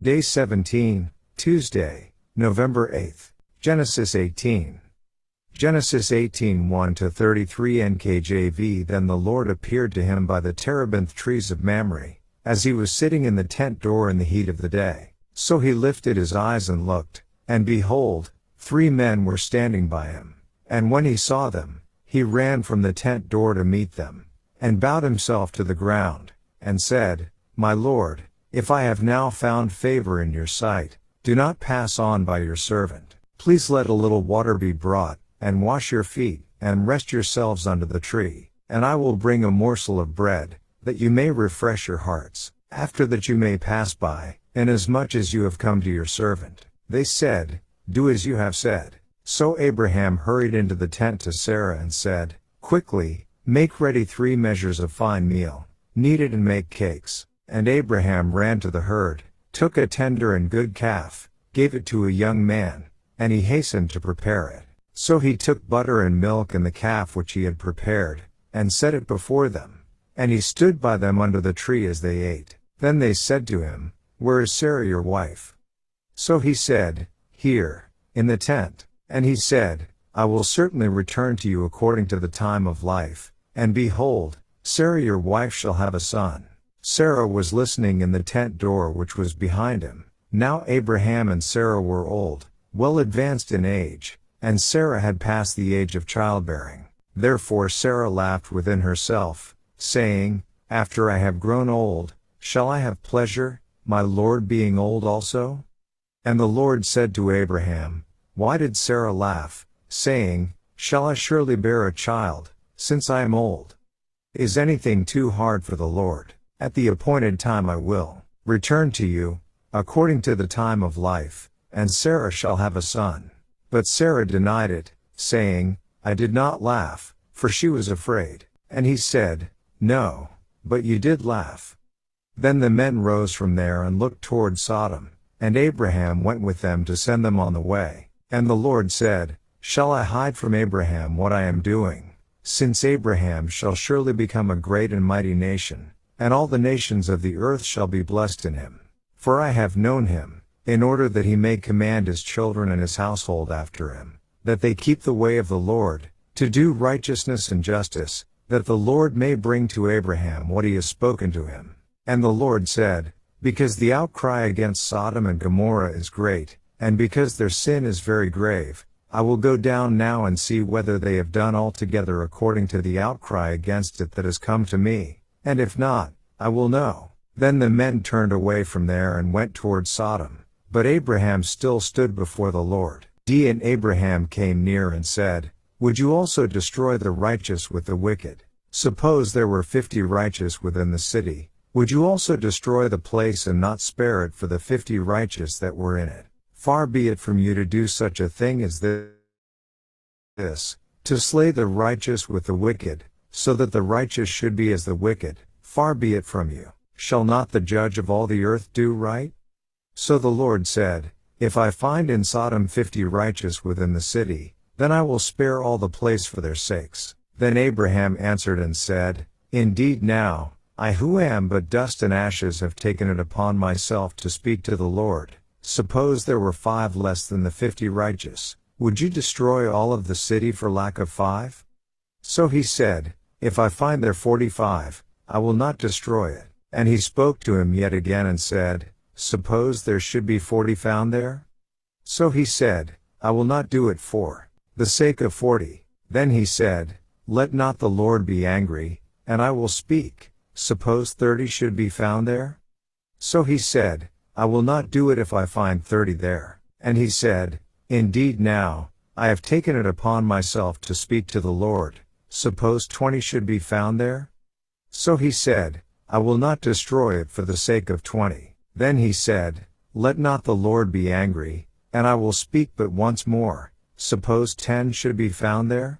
Day 17, Tuesday, November 8th. Genesis 18. Genesis 18 1-33 NKJV. Then the Lord appeared to him by the terebinth trees of Mamre, as he was sitting in the tent door in the heat of the day. So he lifted his eyes and looked, and behold, 3 men were standing by him. And when he saw them, he ran from the tent door to meet them, and bowed himself to the ground, and said, My Lord, if I have now found favor in your sight, do not pass on by your servant. Please let a little water be brought, and wash your feet, and rest yourselves under the tree, and I will bring a morsel of bread, that you may refresh your hearts. After that you may pass by, inasmuch as you have come to your servant. They said, Do as you have said. So Abraham hurried into the tent to Sarah and said, Quickly, make ready 3 measures of fine meal, knead it and make cakes. And Abraham ran to the herd, took a tender and good calf, gave it to a young man, and he hastened to prepare it. So he took butter and milk and the calf which he had prepared, and set it before them. And he stood by them under the tree as they ate. Then they said to him, Where is Sarah your wife? So he said, Here, in the tent. And he said, I will certainly return to you according to the time of life, and behold, Sarah your wife shall have a son. Sarah was listening in the tent door which was behind him. Now Abraham and Sarah were old, well advanced in age, and Sarah had passed the age of childbearing. Therefore Sarah laughed within herself, saying, After I have grown old, shall I have pleasure, my Lord being old also? And the Lord said to Abraham, Why did Sarah laugh, saying, Shall I surely bear a child, since I am old? Is anything too hard for the Lord? At the appointed time I will return to you, according to the time of life, and Sarah shall have a son. But Sarah denied it, saying, I did not laugh, for she was afraid. And he said, No, but you did laugh. Then the men rose from there and looked toward Sodom, and Abraham went with them to send them on the way. And the Lord said, Shall I hide from Abraham what I am doing? Since Abraham shall surely become a great and mighty nation, and all the nations of the earth shall be blessed in him. For I have known him, in order that he may command his children and his household after him, that they keep the way of the Lord, to do righteousness and justice, that the Lord may bring to Abraham what he has spoken to him. And the Lord said, Because the outcry against Sodom and Gomorrah is great, and because their sin is very grave, I will go down now and see whether they have done altogether according to the outcry against it that has come to me. And if not, I will know. Then the men turned away from there and went toward Sodom. But Abraham still stood before the Lord. And Abraham came near and said, Would you also destroy the righteous with the wicked? Suppose there were 50 righteous within the city. Would you also destroy the place and not spare it for the 50 righteous that were in it? Far be it from you to do such a thing as this, to slay the righteous with the wicked, so that the righteous should be as the wicked. Far be it from you. Shall not the judge of all the earth do right? So the Lord said, If I find in Sodom 50 righteous within the city, then I will spare all the place for their sakes. Then Abraham answered and said, Indeed now, I who am but dust and ashes have taken it upon myself to speak to the Lord. Suppose there were 5 less than the 50 righteous, would you destroy all of the city for lack of 5? So he said, If I find there 45, I will not destroy it. And he spoke to him yet again and said, Suppose there should be 40 found there? So he said, I will not do it for the sake of 40. Then he said, Let not the Lord be angry, and I will speak. Suppose 30 should be found there? So he said, I will not do it if I find 30 there. And he said, Indeed now, I have taken it upon myself to speak to the Lord. Suppose 20 should be found there? So he said, I will not destroy it for the sake of 20. Then he said, Let not the Lord be angry, and I will speak but once more. Suppose 10 should be found there?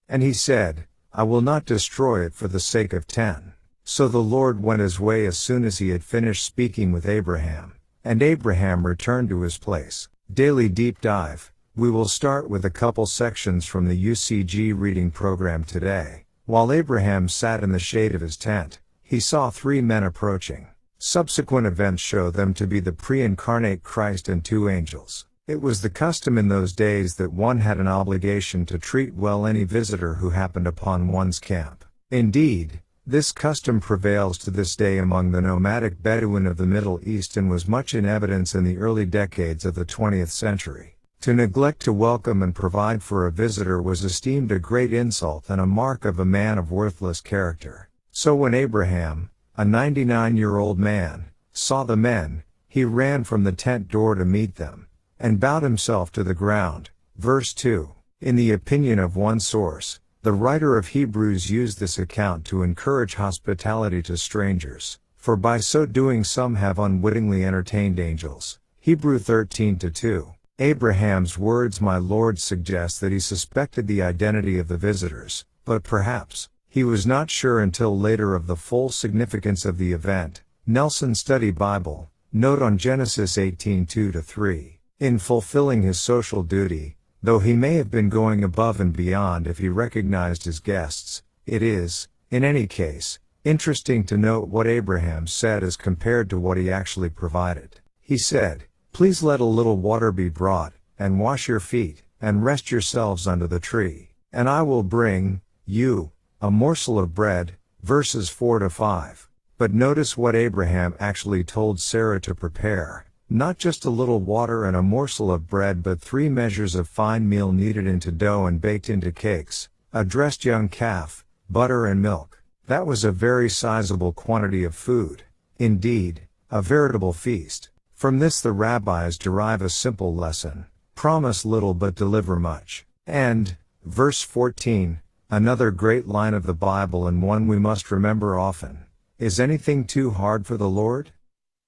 And he said, I will not destroy it for the sake of 10. So the Lord went his way as soon as he had finished speaking with Abraham, and Abraham returned to his place. Daily Deep Dive. We will start with a couple sections from the UCG reading program today. While Abraham sat in the shade of his tent, he saw 3 men approaching. Subsequent events show them to be the pre-incarnate Christ and two angels. It was the custom in those days that one had an obligation to treat well any visitor who happened upon one's camp. Indeed, this custom prevails to this day among the nomadic Bedouin of the Middle East and was much in evidence in the early decades of the 20th century. To neglect to welcome and provide for a visitor was esteemed a great insult and a mark of a man of worthless character. So when Abraham, a 99-year-old man, saw the men, he ran from the tent door to meet them, and bowed himself to the ground. Verse 2. In the opinion of one source, the writer of Hebrews used this account to encourage hospitality to strangers, for by so doing some have unwittingly entertained angels. Hebrew 13:2. Abraham's words "my Lord" suggest that he suspected the identity of the visitors, but perhaps he was not sure until later of the full significance of the event. Nelson Study Bible, note on Genesis 18:2-3. In fulfilling his social duty, though he may have been going above and beyond if he recognized his guests, it is, in any case, interesting to note what Abraham said as compared to what he actually provided. He said, "Please let a little water be brought, and wash your feet, and rest yourselves under the tree, and I will bring you a morsel of bread." Verses 4-5. But notice what Abraham actually told Sarah to prepare. Not just a little water and a morsel of bread, but 3 measures of fine meal kneaded into dough and baked into cakes, a dressed young calf, butter and milk. That was a very sizable quantity of food. Indeed, a veritable feast. From this the rabbis derive a simple lesson: promise little but deliver much. And, verse 14, another great line of the Bible and one we must remember often. Is anything too hard for the Lord?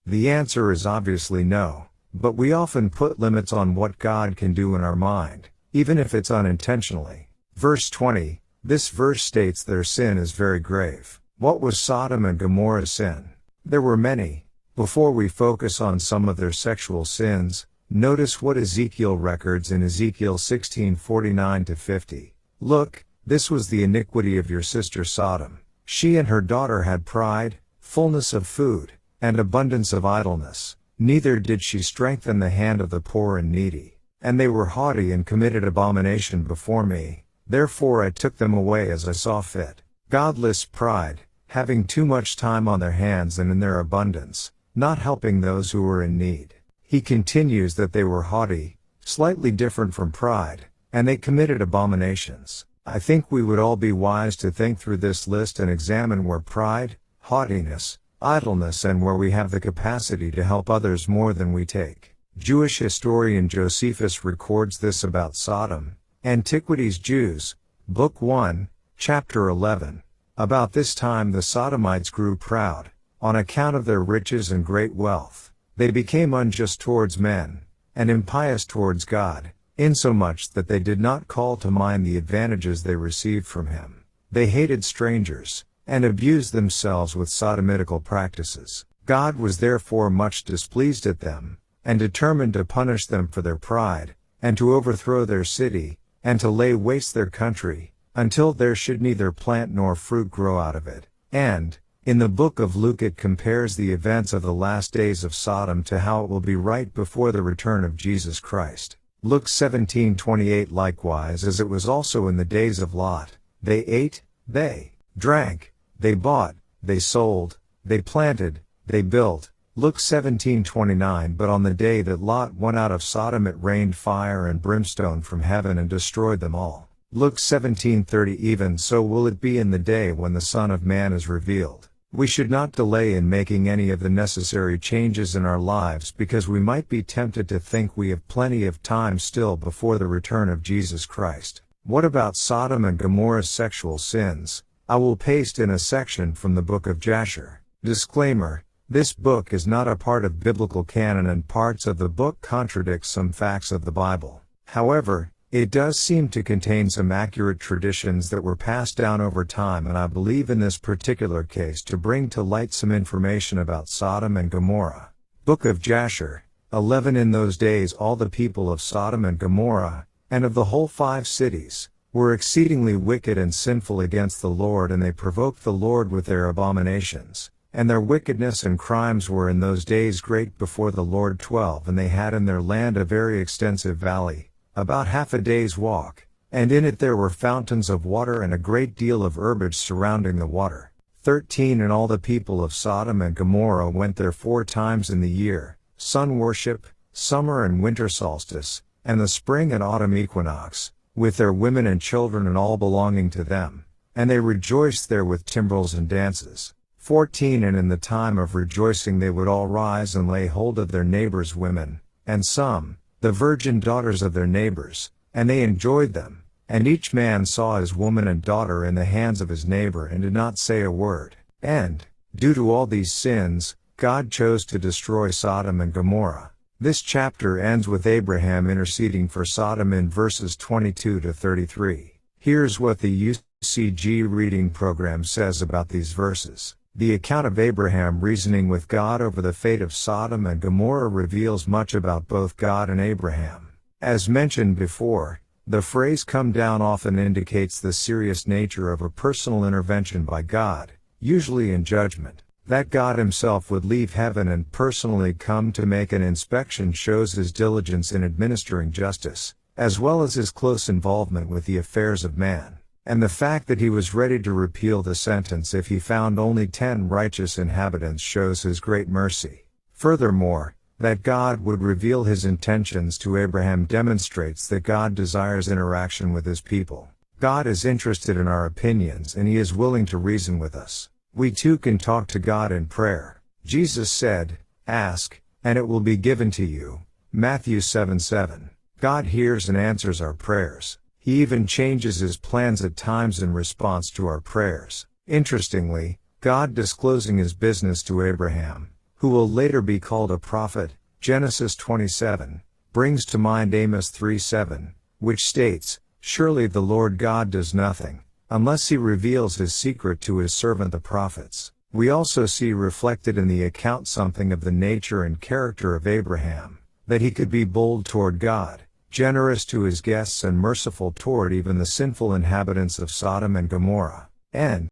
The answer is obviously no, but we often put limits on what God can do in our mind, even if it's unintentionally. Verse 20, this verse states their sin is very grave. What was Sodom and Gomorrah's sin? There were many. Before we focus on some of their sexual sins, notice what Ezekiel records in Ezekiel 16:49-50. Look, this was the iniquity of your sister Sodom. She and her daughter had pride, fullness of food, and abundance of idleness. Neither did she strengthen the hand of the poor and needy. And they were haughty and committed abomination before me. Therefore I took them away as I saw fit. Godless pride, having too much time on their hands and in their abundance, not helping those who were in need. He continues that they were haughty, slightly different from pride, and they committed abominations. I think we would all be wise to think through this list and examine where pride, haughtiness, idleness, and where we have the capacity to help others more than we take. Jewish historian Josephus records this about Sodom. Antiquities Jews, Book 1, Chapter 11. About this time the Sodomites grew proud, on account of their riches and great wealth. They became unjust towards men, and impious towards God, insomuch that they did not call to mind the advantages they received from him. They hated strangers, and abused themselves with sodomitical practices. God was therefore much displeased at them, and determined to punish them for their pride, and to overthrow their city, and to lay waste their country, until there should neither plant nor fruit grow out of it. And, in the book of Luke it compares the events of the last days of Sodom to how it will be right before the return of Jesus Christ. Luke 17:28. Likewise as it was also in the days of Lot, they ate, they drank, they bought, they sold, they planted, they built. Luke 17:29. But on the day that Lot went out of Sodom it rained fire and brimstone from heaven and destroyed them all. Luke 17:30. Even so will it be in the day when the Son of Man is revealed. We should not delay in making any of the necessary changes in our lives because we might be tempted to think we have plenty of time still before the return of Jesus Christ. What about Sodom and Gomorrah's sexual sins? I will paste in a section from the book of Jasher. Disclaimer: this book is not a part of biblical canon and parts of the book contradict some facts of the Bible. However, it does seem to contain some accurate traditions that were passed down over time, and I believe in this particular case to bring to light some information about Sodom and Gomorrah. Book of Jasher, 11. In those days all the people of Sodom and Gomorrah, and of the whole 5 cities, were exceedingly wicked and sinful against the Lord, and they provoked the Lord with their abominations. And their wickedness and crimes were in those days great before the Lord. 12 And they had in their land a very extensive valley, about half a day's walk, and in it there were fountains of water and a great deal of herbage surrounding the water. 13 And all the people of Sodom and Gomorrah went there 4 times in the year, sun worship, summer and winter solstice, and the spring and autumn equinox, with their women and children and all belonging to them, and they rejoiced there with timbrels and dances. 14 And in the time of rejoicing they would all rise and lay hold of their neighbors' women, and some, the virgin daughters of their neighbors, and they enjoyed them, and each man saw his woman and daughter in the hands of his neighbor and did not say a word. And, due to all these sins, God chose to destroy Sodom and Gomorrah. This chapter ends with Abraham interceding for Sodom in verses 22 to 33. Here's what the UCG reading program says about these verses. The account of Abraham reasoning with God over the fate of Sodom and Gomorrah reveals much about both God and Abraham. As mentioned before, the phrase "come down" often indicates the serious nature of a personal intervention by God, usually in judgment. That God himself would leave heaven and personally come to make an inspection shows his diligence in administering justice, as well as his close involvement with the affairs of man. And the fact that he was ready to repeal the sentence if he found only 10 righteous inhabitants shows his great mercy. Furthermore, that God would reveal his intentions to Abraham demonstrates that God desires interaction with his people. God is interested in our opinions and he is willing to reason with us. We too can talk to God in prayer. Jesus said, "Ask, and it will be given to you." Matthew 7:7. God hears and answers our prayers. He even changes his plans at times in response to our prayers. Interestingly, God disclosing his business to Abraham, who will later be called a prophet, Genesis 27, brings to mind Amos 3:7, which states, "Surely the Lord God does nothing, unless he reveals his secret to his servant the prophets." We also see reflected in the account something of the nature and character of Abraham, that he could be bold toward God, generous to his guests and merciful toward even the sinful inhabitants of Sodom and Gomorrah. And,